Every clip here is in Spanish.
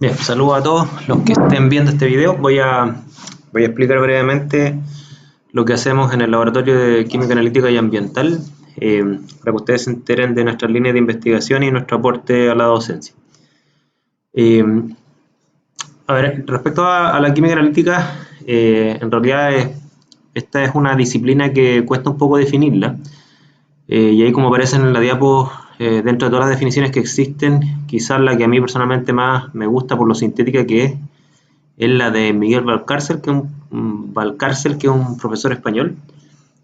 Bien, saludos a todos los que estén viendo este video. Voy a explicar brevemente lo que hacemos en el Laboratorio de Química Analítica y Ambiental, para que ustedes se enteren de nuestras líneas de investigación y nuestro aporte a la docencia. A ver, respecto a la química analítica, en realidad esta es una disciplina que cuesta un poco definirla, y ahí, como aparecen en la diapo, dentro de todas las definiciones que existen, quizás la que a mí personalmente más me gusta por lo sintética que es la de Miguel Valcárcel, que es un profesor español,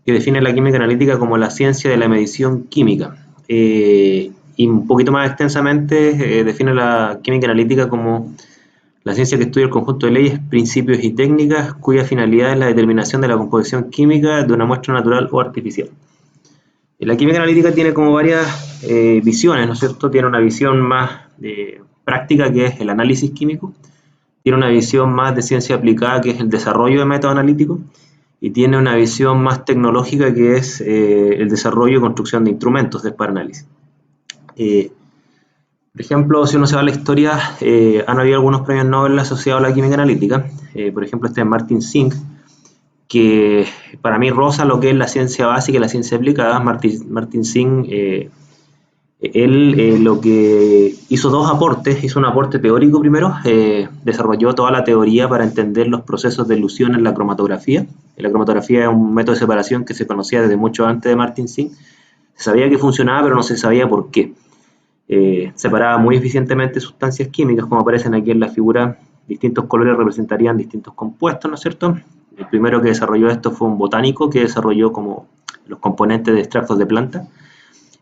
que define la química analítica como la ciencia de la medición química. Y un poquito más extensamente define la química analítica como la ciencia que estudia el conjunto de leyes, principios y técnicas cuya finalidad es la determinación de la composición química de una muestra natural o artificial. La química analítica tiene como varias visiones, ¿no es cierto? Tiene una visión más práctica, que es el análisis químico. Tiene una visión más de ciencia aplicada, que es el desarrollo de métodos analíticos. Y tiene una visión más tecnológica, que es el desarrollo y construcción de instrumentos para análisis. Por ejemplo, si uno se va a la historia, han habido algunos premios Nobel asociados a la química analítica. Por ejemplo, este es Martin Singh, que para mí roza lo que es la ciencia básica y la ciencia aplicada. Martin Singh, él lo que hizo dos aportes, hizo un aporte teórico primero, desarrolló toda la teoría para entender los procesos de elusión en la cromatografía. La cromatografía es un método de separación que se conocía desde mucho antes de Martin Singh. Se sabía que funcionaba, pero no se sabía por qué. Separaba muy eficientemente sustancias químicas, como aparecen aquí en la figura. Distintos colores representarían distintos compuestos, ¿no es cierto? El primero que desarrolló esto fue un botánico que desarrolló como los componentes de extractos de planta.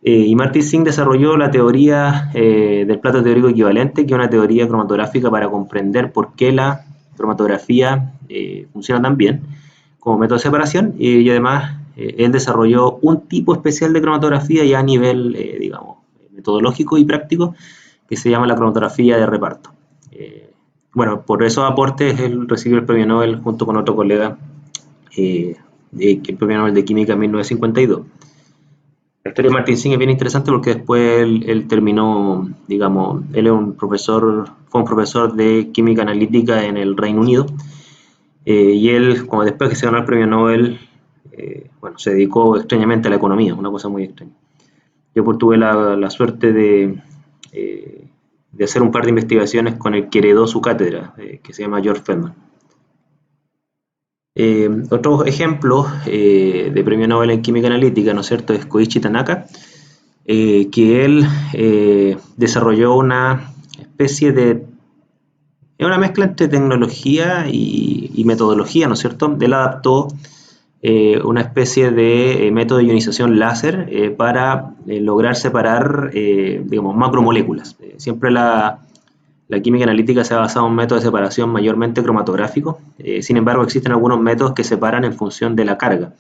Y Martin Singh desarrolló la teoría del plato teórico equivalente, que es una teoría cromatográfica para comprender por qué la cromatografía funciona tan bien como método de separación. Y además él desarrolló un tipo especial de cromatografía ya a nivel, digamos, metodológico y práctico, que se llama la cromatografía de reparto. Bueno, por esos aportes él recibió el premio Nobel junto con otro colega, el premio Nobel de Química en 1952. La historia de Martin Singh es bien interesante porque después él terminó, digamos, él es fue un profesor de química analítica en el Reino Unido, y él, como después que se ganó el premio Nobel, bueno, se dedicó extrañamente a la economía, una cosa muy extraña. Yo tuve la suerte de hacer un par de investigaciones con el que heredó su cátedra, que se llama George Feldman. Otro ejemplo de premio Nobel en química analítica, ¿no es cierto?, es Koichi Tanaka, que él desarrolló una especie de... Es una mezcla entre tecnología y metodología, ¿no es cierto? Él adaptó una especie de método de ionización láser para lograr separar, digamos, macromoléculas. Siempre la química analítica se ha basado en un método de separación mayormente cromatográfico. Sin embargo, existen algunos métodos que separan en función de la carga.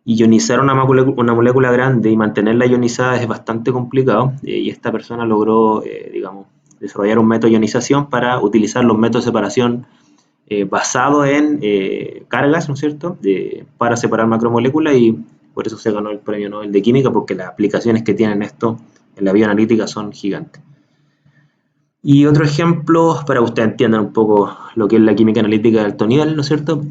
Ionizar una molécula grande y mantenerla ionizada es bastante complicado, y esta persona logró, digamos, desarrollar un método de ionización para utilizar los métodos de separación basado en cargas, ¿no es cierto?, para separar macromoléculas, y por eso se ganó el premio Nobel de Química, porque las aplicaciones que tienen esto en la bioanalítica son gigantes. Y otro ejemplo, para que ustedes entiendan un poco lo que es la química analítica de alto nivel, ¿no es cierto?,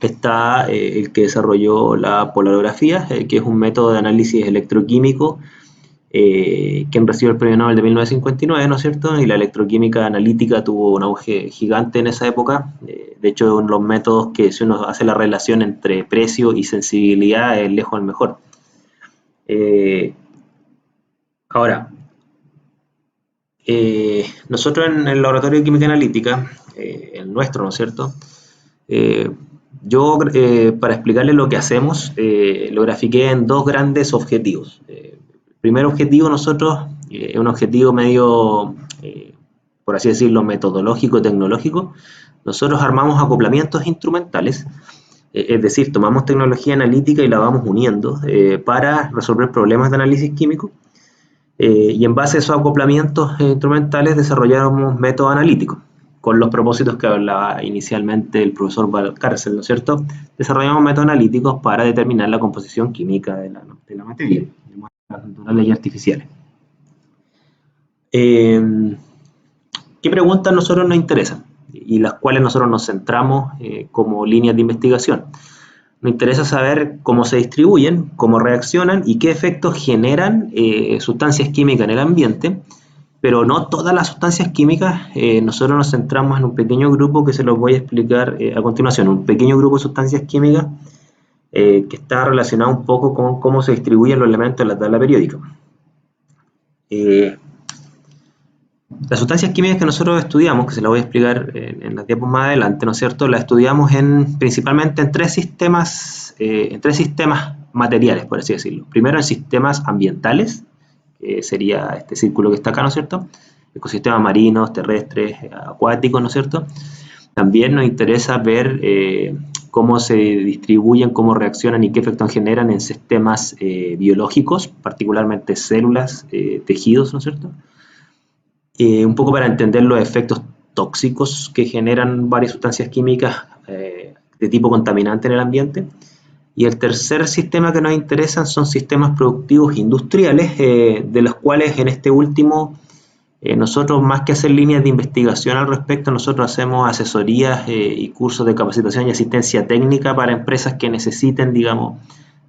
está el que desarrolló la polarografía, que es un método de análisis electroquímico, quien recibió el premio Nobel de 1959, ¿no es cierto? Y la electroquímica analítica tuvo un auge gigante en esa época. De hecho, los métodos que, si uno hace la relación entre precio y sensibilidad, es lejos el mejor. Ahora, nosotros en el laboratorio de química analítica, el nuestro, ¿no es cierto?, yo, para explicarles lo que hacemos, lo grafiqué en dos grandes objetivos. El primer objetivo nosotros es un objetivo medio, por así decirlo, metodológico, tecnológico. Nosotros armamos acoplamientos instrumentales, es decir, tomamos tecnología analítica y la vamos uniendo para resolver problemas de análisis químico. Y en base a esos acoplamientos instrumentales desarrollamos métodos analíticos, con los propósitos que hablaba inicialmente el profesor Valcárcel, ¿no es cierto? Desarrollamos métodos analíticos para determinar la composición química de la materia, de muestras naturales y artificiales. ¿Qué preguntas a nosotros nos interesan y las cuales nosotros nos centramos como líneas de investigación? Nos interesa saber cómo se distribuyen, cómo reaccionan y qué efectos generan sustancias químicas en el ambiente, pero no todas las sustancias químicas. Nosotros nos centramos en un pequeño grupo que se los voy a explicar a continuación, un pequeño grupo de sustancias químicas que está relacionado un poco con cómo se distribuyen los elementos en la tabla periódica. Las sustancias químicas que nosotros estudiamos, que se las voy a explicar en las diapos más adelante, ¿no es cierto?, las estudiamos principalmente en tres sistemas materiales, por así decirlo. Primero en sistemas ambientales, que sería este círculo que está acá, ¿no es cierto?, ecosistemas marinos, terrestres, acuáticos, ¿no es cierto? También nos interesa ver cómo se distribuyen, cómo reaccionan y qué efectos generan en sistemas biológicos, particularmente células, tejidos, ¿no es cierto? Un poco para entender los efectos tóxicos que generan varias sustancias químicas de tipo contaminante en el ambiente. Y el tercer sistema que nos interesa son sistemas productivos industriales, de los cuales en este último nosotros, más que hacer líneas de investigación al respecto, nosotros hacemos asesorías y cursos de capacitación y asistencia técnica para empresas que necesiten, digamos,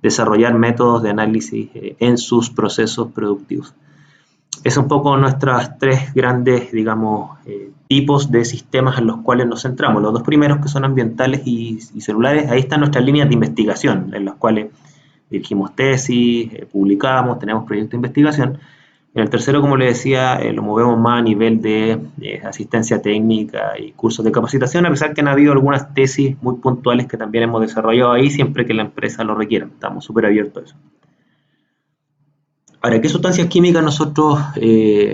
desarrollar métodos de análisis en sus procesos productivos. Es un poco nuestras tres grandes, digamos, tipos de sistemas en los cuales nos centramos. Los dos primeros, que son ambientales y celulares, ahí están nuestras líneas de investigación, en las cuales dirigimos tesis, publicamos, tenemos proyectos de investigación. En el tercero, como les decía, lo movemos más a nivel de asistencia técnica y cursos de capacitación, a pesar que han habido algunas tesis muy puntuales que también hemos desarrollado ahí, siempre que la empresa lo requiera. Estamos súper abiertos a eso. Ahora, ¿qué sustancias químicas nosotros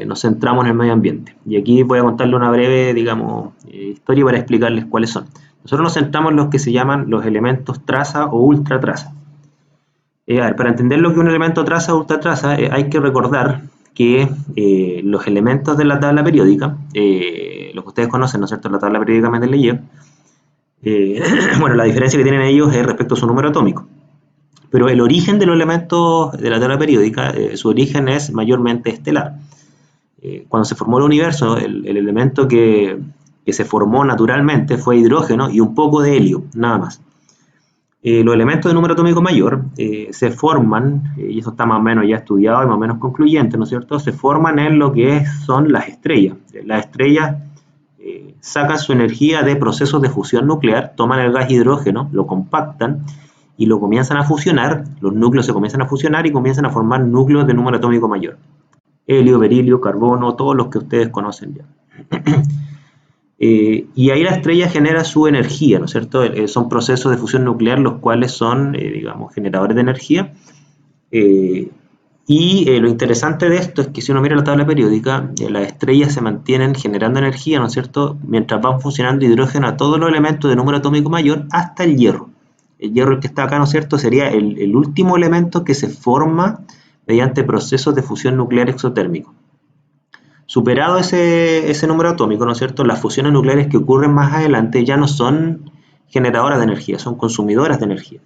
nos centramos en el medio ambiente? Y aquí voy a contarle una breve, digamos, historia para explicarles cuáles son. Nosotros nos centramos en los que se llaman los elementos traza o ultratraza. A ver, para entender lo que es un elemento traza o ultratraza, hay que recordar que los elementos de la tabla periódica, lo que ustedes conocen, ¿no es cierto?, la tabla periódica de Mendeleev, bueno, la diferencia que tienen ellos es respecto a su número atómico. Pero el origen de los elementos de la tabla periódica, su origen es mayormente estelar. Cuando se formó el universo, el elemento que se formó naturalmente fue hidrógeno y un poco de helio, nada más. Los elementos de número atómico mayor se forman, y eso está más o menos ya estudiado y más o menos concluyente, ¿no es cierto?, se forman en lo que son las estrellas. Las estrellas sacan su energía de procesos de fusión nuclear, toman el gas hidrógeno, lo compactan, y lo comienzan a fusionar, los núcleos se comienzan a fusionar y comienzan a formar núcleos de número atómico mayor. Helio, berilio, carbono, todos los que ustedes conocen ya. Y ahí la estrella genera su energía, ¿no es cierto? Son procesos de fusión nuclear los cuales son, digamos, generadores de energía. Lo interesante de esto es que si uno mira la tabla periódica, las estrellas se mantienen generando energía, ¿no es cierto?, mientras van fusionando hidrógeno a todos los elementos de número atómico mayor hasta el hierro. El hierro, el que está acá, ¿no es cierto?, sería el último elemento que se forma mediante procesos de fusión nuclear exotérmico. Superado ese número atómico, ¿no es cierto?, las fusiones nucleares que ocurren más adelante ya no son generadoras de energía, son consumidoras de energía.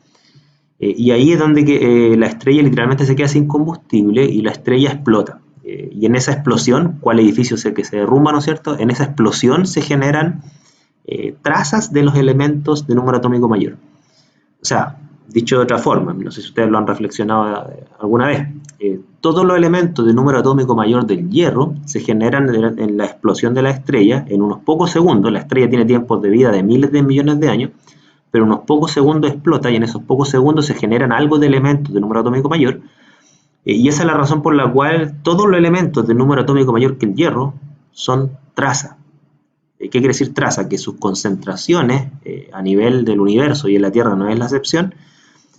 Y ahí es donde la estrella literalmente se queda sin combustible y la estrella explota. Y en esa explosión, ¿cuál edificio es el que se derrumba, ¿no es cierto?, en esa explosión se generan trazas de los elementos de número atómico mayor. O sea, dicho de otra forma, no sé si ustedes lo han reflexionado alguna vez, todos los elementos de número atómico mayor del hierro se generan en la explosión de la estrella en unos pocos segundos. La estrella tiene tiempos de vida de miles de millones de años, pero en unos pocos segundos explota y en esos pocos segundos se generan algo de elementos de número atómico mayor, y esa es la razón por la cual todos los elementos de número atómico mayor que el hierro son traza. ¿Qué quiere decir traza? Que sus concentraciones a nivel del universo, y en la Tierra no es la excepción,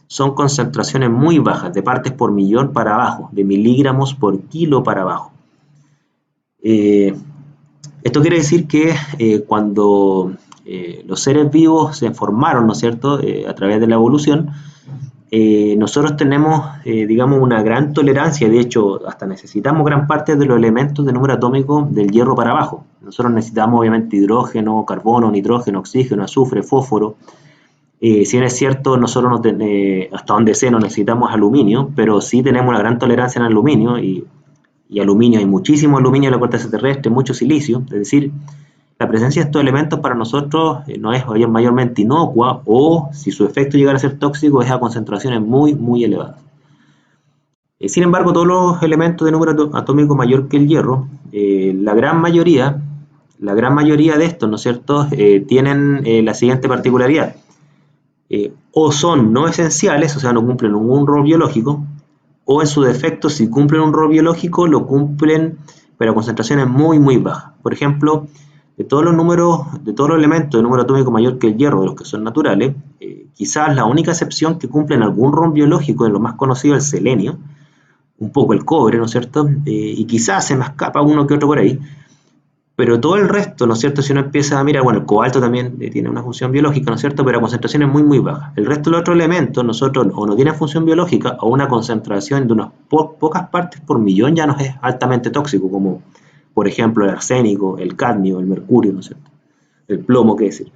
son concentraciones muy bajas, de partes por millón para abajo, de miligramos por kilo para abajo. Esto quiere decir que cuando los seres vivos se formaron, ¿no es cierto?, a través de la evolución, nosotros tenemos, digamos, una gran tolerancia, de hecho, hasta necesitamos gran parte de los elementos de número atómico del hierro para abajo. Nosotros necesitamos, obviamente, hidrógeno, carbono, nitrógeno, oxígeno, azufre, fósforo. Si bien es cierto, nosotros hasta donde sé no necesitamos aluminio, pero sí tenemos una gran tolerancia en aluminio, y y aluminio, hay muchísimo aluminio en la corteza terrestre, mucho silicio, es decir, la presencia de estos elementos para nosotros no es mayormente inocua, o si su efecto llegara a ser tóxico es a concentraciones muy elevadas. Sin embargo, todos los elementos de número atómico mayor que el hierro, la gran mayoría de estos, ¿no es cierto?, tienen la siguiente particularidad. O son no esenciales, o sea, no cumplen ningún rol biológico, o en su defecto, si cumplen un rol biológico, lo cumplen pero a concentraciones muy bajas. Por ejemplo, de todos los elementos de número atómico mayor que el hierro, de los que son naturales, quizás la única excepción que cumplen algún rol biológico, de lo más conocido, el selenio, un poco el cobre, ¿no es cierto? Y quizás se me escapa uno que otro por ahí, pero todo el resto, ¿no es cierto? Si uno empieza a mirar, bueno, el cobalto también tiene una función biológica, ¿no es cierto? Pero a concentraciones muy bajas. El resto de los otros elementos, nosotros o no tienen función biológica, o una concentración de unas pocas partes por millón ya nos es altamente tóxico, como por ejemplo el arsénico, el cadmio, el mercurio, ¿no es cierto? El plomo, qué decir.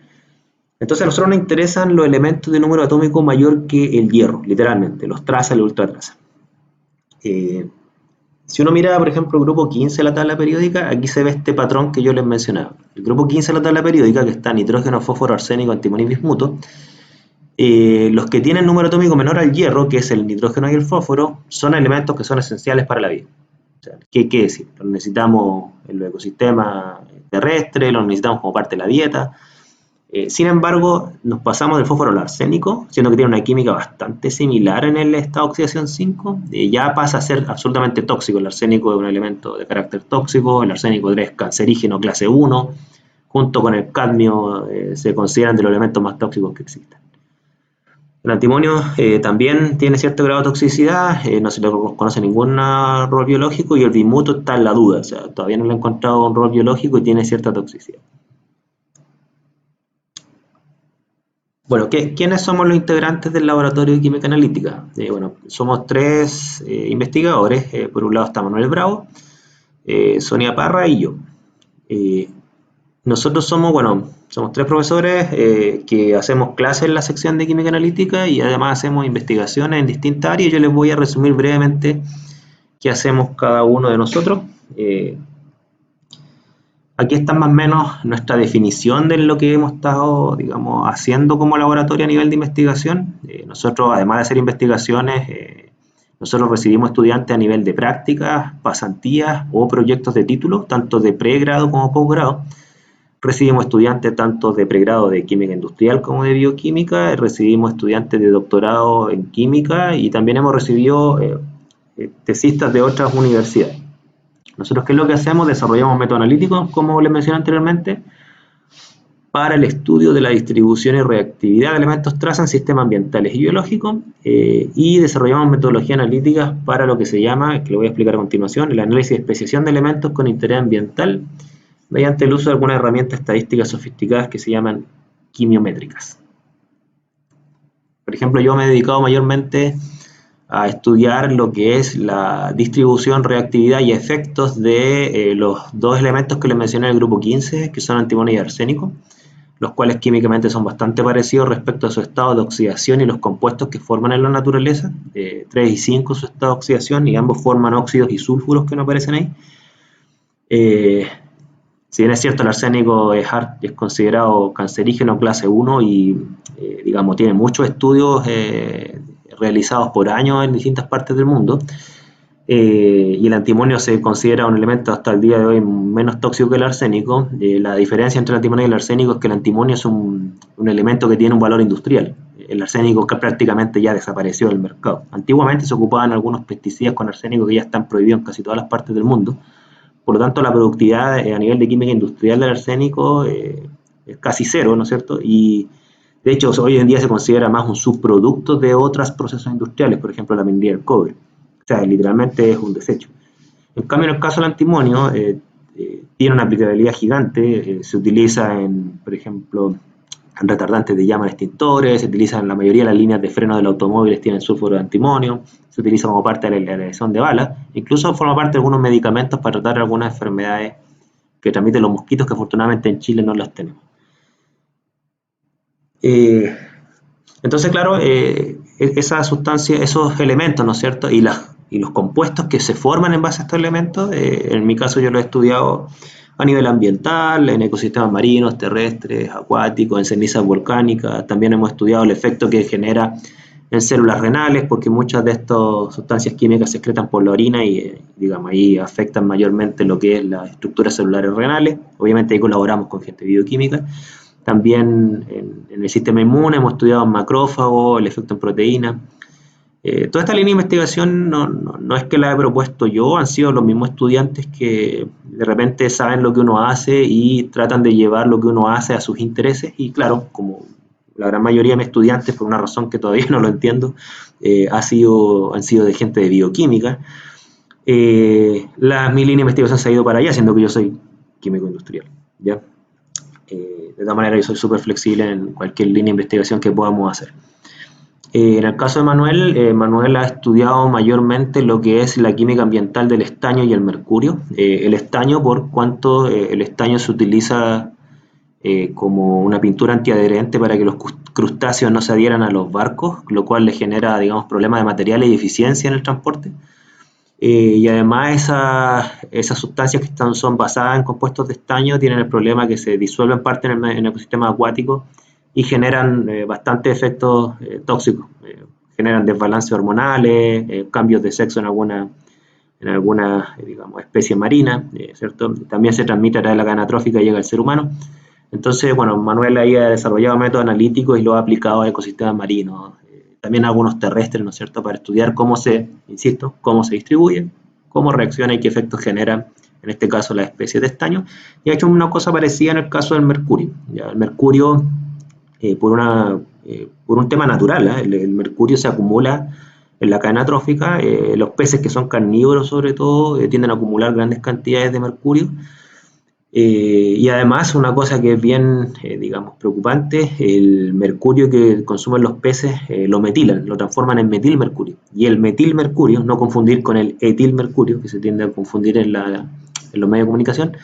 Entonces a nosotros nos interesan los elementos de número atómico mayor que el hierro, literalmente, los traza y los ultratraza. Si uno mira, por ejemplo, el grupo 15 de la tabla periódica, aquí se ve este patrón que yo les mencionaba. El grupo 15 de la tabla periódica, que está nitrógeno, fósforo, arsénico, antimonio y bismuto, los que tienen número atómico menor al hierro, que es el nitrógeno y el fósforo, son elementos que son esenciales para la vida. O sea, ¿qué decir? Los necesitamos en los ecosistemas terrestres, los necesitamos como parte de la dieta. Sin embargo, nos pasamos del fósforo al arsénico, siendo que tiene una química bastante similar en el estado de oxidación 5, ya pasa a ser absolutamente tóxico. El arsénico es un elemento de carácter tóxico, el arsénico 3 es cancerígeno clase 1, junto con el cadmio se consideran de los elementos más tóxicos que existen. El antimonio también tiene cierto grado de toxicidad, no se le conoce ningún rol biológico, y el bismuto está en la duda, o sea, todavía no le he encontrado un rol biológico y tiene cierta toxicidad. Bueno, ¿quiénes somos los integrantes del Laboratorio de Química Analítica? Bueno, somos tres investigadores. Por un lado está Manuel Bravo, Sonia Parra y yo. Nosotros somos tres profesores que hacemos clases en la sección de Química Analítica y además hacemos investigaciones en distintas áreas. Yo les voy a resumir brevemente qué hacemos cada uno de nosotros. Aquí está más o menos nuestra definición de lo que hemos estado, digamos, haciendo como laboratorio a nivel de investigación. Nosotros, además de hacer investigaciones, nosotros recibimos estudiantes a nivel de prácticas, pasantías o proyectos de título, tanto de pregrado como posgrado. Recibimos estudiantes tanto de pregrado de química industrial como de bioquímica, recibimos estudiantes de doctorado en química y también hemos recibido tesistas de otras universidades. Nosotros, ¿qué es lo que hacemos? Desarrollamos métodos analíticos, como les mencioné anteriormente, para el estudio de la distribución y reactividad de elementos traza en sistemas ambientales y biológicos, y desarrollamos metodologías analíticas para lo que se llama, que lo voy a explicar a continuación, el análisis de especiación de elementos con interés ambiental mediante el uso de algunas herramientas estadísticas sofisticadas que se llaman quimiométricas. Por ejemplo, yo me he dedicado mayormente a estudiar lo que es la distribución, reactividad y efectos de los dos elementos que les mencioné en el grupo 15, que son antimonio y arsénico, los cuales químicamente son bastante parecidos respecto a su estado de oxidación y los compuestos que forman en la naturaleza, 3 y 5 su estado de oxidación, y ambos forman óxidos y sulfuros que no aparecen ahí. Si bien es cierto, el arsénico es considerado cancerígeno clase 1 y digamos, tiene muchos estudios realizados por años en distintas partes del mundo, y el antimonio se considera un elemento hasta el día de hoy menos tóxico que el arsénico. La diferencia entre el antimonio y el arsénico es que el antimonio es un elemento que tiene un valor industrial. El arsénico que prácticamente ya desapareció del mercado. Antiguamente se ocupaban algunos pesticidas con arsénico que ya están prohibidos en casi todas las partes del mundo. Por lo tanto, la productividad a nivel de química industrial del arsénico es casi cero, ¿no es cierto? Y de hecho, hoy en día se considera más un subproducto de otros procesos industriales, por ejemplo, la minería del cobre. O sea, literalmente es un desecho. En cambio, en el caso del antimonio, tiene una aplicabilidad gigante. Se utiliza por ejemplo, en retardantes de llama en extintores, se utiliza en la mayoría de las líneas de freno del automóviles, tienen sulfuro de antimonio, se utiliza como parte de la realización de balas, incluso forma parte de algunos medicamentos para tratar algunas enfermedades que transmiten los mosquitos, que afortunadamente en Chile no las tenemos. Entonces, claro, esa sustancia, esos elementos, ¿no es cierto? Y y los compuestos que se forman en base a estos elementos. En mi caso yo lo he estudiado a nivel ambiental, en ecosistemas marinos, terrestres, acuáticos, en cenizas volcánicas. También hemos estudiado el efecto que genera en células renales, porque muchas de estas sustancias químicas se excretan por la orina y, digamos, ahí afectan mayormente lo que es las estructuras celulares renales. Obviamente ahí colaboramos con gente bioquímica. También en el sistema inmune hemos estudiado en macrófagos, el efecto en proteínas. Toda esta línea de investigación no es que la he propuesto yo, han sido los mismos estudiantes que de repente saben lo que uno hace y tratan de llevar lo que uno hace a sus intereses. Y claro, como la gran mayoría de mis estudiantes, por una razón que todavía no lo entiendo, han sido de gente de bioquímica, mi línea de investigación se ha ido para allá, siendo que yo soy químico industrial, ¿ya? De todas maneras, yo soy súper flexible en cualquier línea de investigación que podamos hacer. En el caso de Manuel, Manuel ha estudiado mayormente lo que es la química ambiental del estaño y el mercurio. El estaño, por cuanto el estaño se utiliza como una pintura antiadherente para que los crustáceos no se adhieran a los barcos, lo cual le genera, digamos, problemas de materiales y eficiencia en el transporte. Y además esas sustancias que son basadas en compuestos de estaño tienen el problema que se disuelven parte en el ecosistema acuático y generan bastantes efectos tóxicos. Generan desbalances hormonales, cambios de sexo en alguna digamos, especie marina, ¿cierto? También se transmite a través de la cadena trófica y llega al ser humano. Entonces, bueno, Manuel ahí ha desarrollado métodos analíticos y lo ha aplicado a ecosistemas marinos, también a algunos terrestres, ¿no es cierto?, para estudiar cómo se distribuye, cómo reacciona y qué efectos genera, en este caso, la especie de estaño. Y ha hecho una cosa parecida en el caso del mercurio. ¿Ya? El mercurio, por un tema natural, el mercurio se acumula en la cadena trófica. Los peces que son carnívoros, sobre todo, tienden a acumular grandes cantidades de mercurio. Y además, una cosa que es bien, digamos, preocupante, el mercurio que consumen los peces lo metilan, lo transforman en metilmercurio. Y el metilmercurio, no confundir con el etilmercurio, que se tiende a confundir en los medios de comunicación,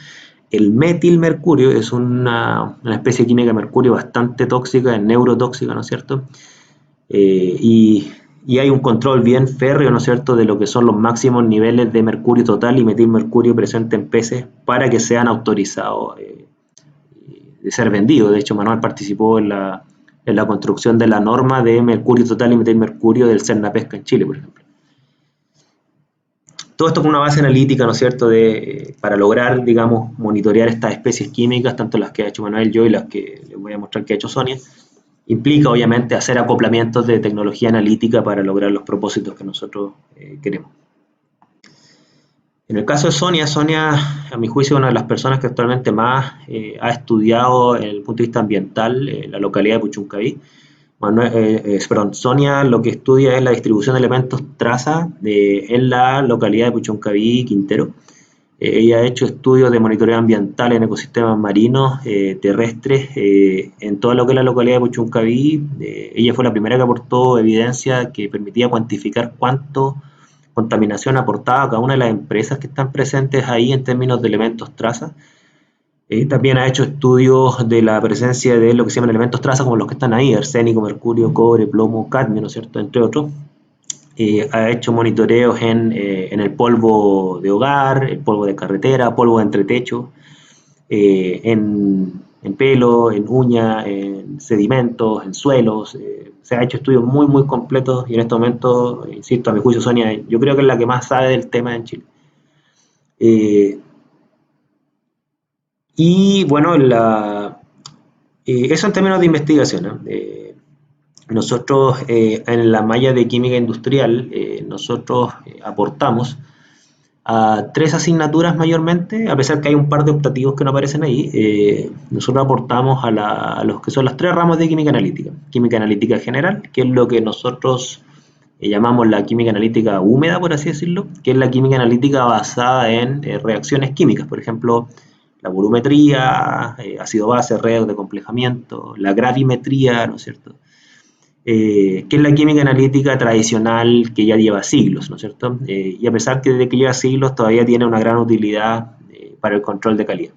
el metilmercurio es una especie química de mercurio bastante tóxica, es neurotóxica, ¿no es cierto? Y hay un control bien férreo, ¿no es cierto?, de lo que son los máximos niveles de mercurio total y metilmercurio presente en peces para que sean autorizados de ser vendidos. De hecho, Manuel participó en la construcción de la norma de mercurio total y metilmercurio del Cernapesca en Chile, por ejemplo. Todo esto con una base analítica, ¿no es cierto?, para lograr, digamos, monitorear estas especies químicas, tanto las que ha hecho Manuel, yo y las que les voy a mostrar que ha hecho Sonia. Implica, obviamente, hacer acoplamientos de tecnología analítica para lograr los propósitos que nosotros queremos. En el caso de Sonia, a mi juicio, es una de las personas que actualmente más ha estudiado desde el punto de vista ambiental la localidad de Puchuncaví. Sonia lo que estudia es la distribución de elementos traza en la localidad de Puchuncaví, Quintero. Ella ha hecho estudios de monitoreo ambiental en ecosistemas marinos, terrestres, en toda lo que es la localidad de Puchuncaví. Ella fue la primera que aportó evidencia que permitía cuantificar cuánto contaminación aportaba cada una de las empresas que están presentes ahí en términos de elementos traza. También ha hecho estudios de la presencia de lo que se llaman elementos traza, como los que están ahí, arsénico, mercurio, cobre, plomo, cadmio, ¿no es cierto?, entre otros. Ha hecho monitoreos en el polvo de hogar, el polvo de carretera, polvo de entretecho, en pelo, en uña, en sedimentos, en suelos. Se ha hecho estudios muy, muy completos y en este momento, insisto, a mi juicio, Sonia, yo creo que es la que más sabe del tema en Chile. Y bueno, eso en términos de investigación, nosotros en la malla de química industrial, nosotros aportamos a 3 asignaturas mayormente, a pesar que hay un par de optativos que no aparecen ahí. Nosotros aportamos a los que son las 3 ramas de química analítica general, que es lo que nosotros llamamos la química analítica húmeda, por así decirlo, que es la química analítica basada en reacciones químicas, por ejemplo, la volumetría, ácido-base, redox de complejamiento, la gravimetría, ¿no es cierto?, que es la química analítica tradicional que ya lleva siglos, ¿no es cierto? Y a pesar de que lleva siglos, todavía tiene una gran utilidad para el control de calidad.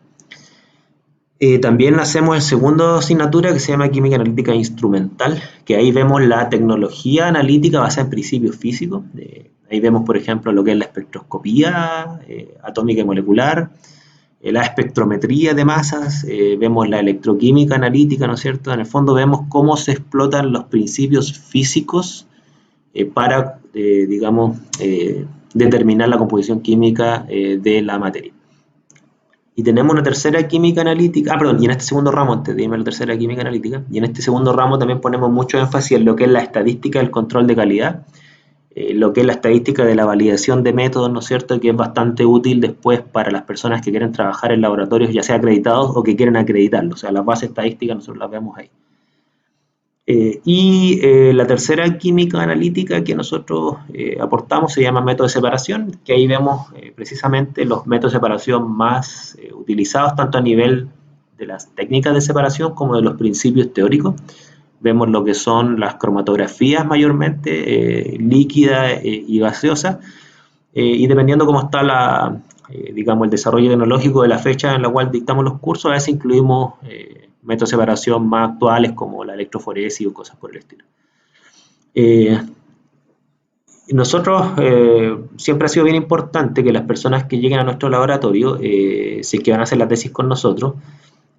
También hacemos el segundo asignatura que se llama Química Analítica Instrumental, que ahí vemos la tecnología analítica basada en principios físicos. Ahí vemos, por ejemplo, lo que es la espectroscopía atómica y molecular, la espectrometría de masas, vemos la electroquímica analítica, ¿no es cierto? En el fondo vemos cómo se explotan los principios físicos para, digamos, determinar la composición química de la materia. Y tenemos una tercera química analítica, perdón, y en este segundo ramo, antes de irme a la tercera química analítica, y en este segundo ramo también ponemos mucho énfasis en lo que es la estadística del control de calidad, lo que es la estadística de la validación de métodos, ¿no es cierto?, que es bastante útil después para las personas que quieren trabajar en laboratorios, ya sea acreditados o que quieren acreditarlos, o sea, las bases estadísticas nosotros las vemos ahí. La tercera química analítica que nosotros aportamos se llama método de separación, que ahí vemos precisamente los métodos de separación más utilizados tanto a nivel de las técnicas de separación como de los principios teóricos. Vemos lo que son las cromatografías mayormente, líquida y gaseosa, y dependiendo cómo está digamos, el desarrollo tecnológico de la fecha en la cual dictamos los cursos, a veces incluimos métodos de separación más actuales como la electroforesis o cosas por el estilo. Nosotros siempre ha sido bien importante que las personas que lleguen a nuestro laboratorio, si es que van a hacer la tesis con nosotros,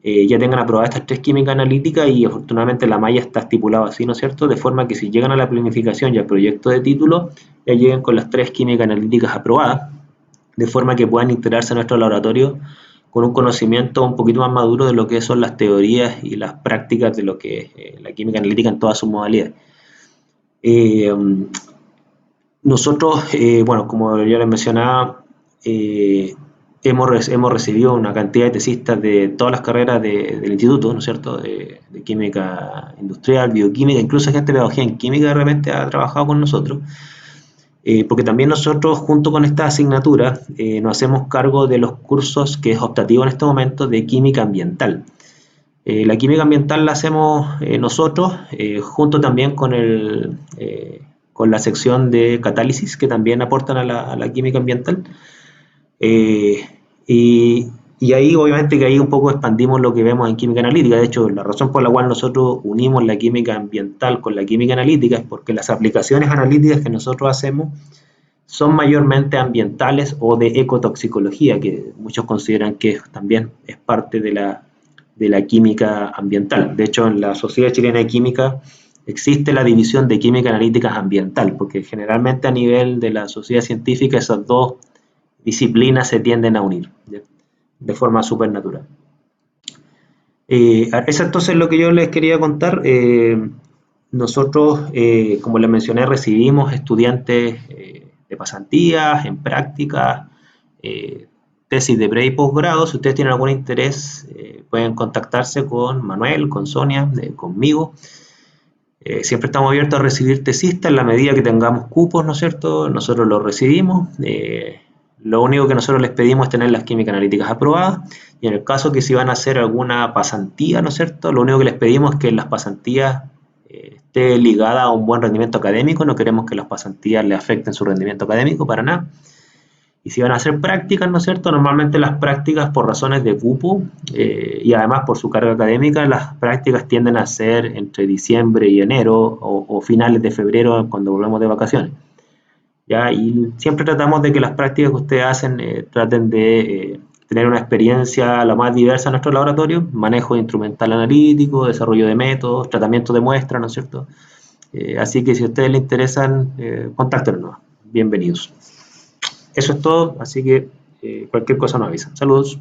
ya tengan aprobadas estas 3 químicas analíticas y afortunadamente la malla está estipulada así, ¿no es cierto? De forma que si llegan a la planificación y al proyecto de título, ya lleguen con las 3 químicas analíticas aprobadas, de forma que puedan integrarse a nuestro laboratorio con un conocimiento un poquito más maduro de lo que son las teorías y las prácticas de lo que es la química analítica en todas sus modalidades. Nosotros, bueno, como yo les mencionaba, hemos recibido una cantidad de tesistas de todas las carreras del instituto, ¿no es cierto?, de química industrial, bioquímica, incluso gente de pedagogía en química de repente ha trabajado con nosotros, porque también nosotros, junto con esta asignatura, nos hacemos cargo de los cursos que es optativo en este momento de química ambiental. La química ambiental la hacemos nosotros, junto también con la sección de catálisis, que también aportan a la química ambiental. Y ahí obviamente que ahí un poco expandimos lo que vemos en química analítica. De hecho, la razón por la cual nosotros unimos la química ambiental con la química analítica es porque las aplicaciones analíticas que nosotros hacemos son mayormente ambientales o de ecotoxicología, que muchos consideran que también es parte de la química ambiental. De hecho, en la Sociedad Chilena de Química existe la división de química analítica ambiental, porque generalmente a nivel de la sociedad científica esas dos disciplinas se tienden a unir de forma súper natural. Eso entonces lo que yo les quería contar. Nosotros, como les mencioné, recibimos estudiantes de pasantías, en prácticas, tesis de pre y posgrado. Si ustedes tienen algún interés, pueden contactarse con Manuel, con Sonia, conmigo. Siempre estamos abiertos a recibir tesistas en la medida que tengamos cupos, ¿no es cierto? Nosotros los recibimos. Lo único que nosotros les pedimos es tener las químicas analíticas aprobadas, y en el caso que si van a hacer alguna pasantía, ¿no es cierto?, lo único que les pedimos es que las pasantías esté ligada a un buen rendimiento académico. No queremos que las pasantías le afecten su rendimiento académico para nada. Y si van a hacer prácticas, ¿no es cierto?, normalmente las prácticas por razones de cupo y además por su carga académica, las prácticas tienden a ser entre diciembre y enero o finales de febrero cuando volvemos de vacaciones. ¿Ya? Y siempre tratamos de que las prácticas que ustedes hacen traten de tener una experiencia lo más diversa en nuestro laboratorio: manejo instrumental analítico, desarrollo de métodos, tratamiento de muestras, ¿no es cierto? Así que si a ustedes les interesan, contáctenos. Bienvenidos. Eso es todo, así que cualquier cosa nos avisan. Saludos.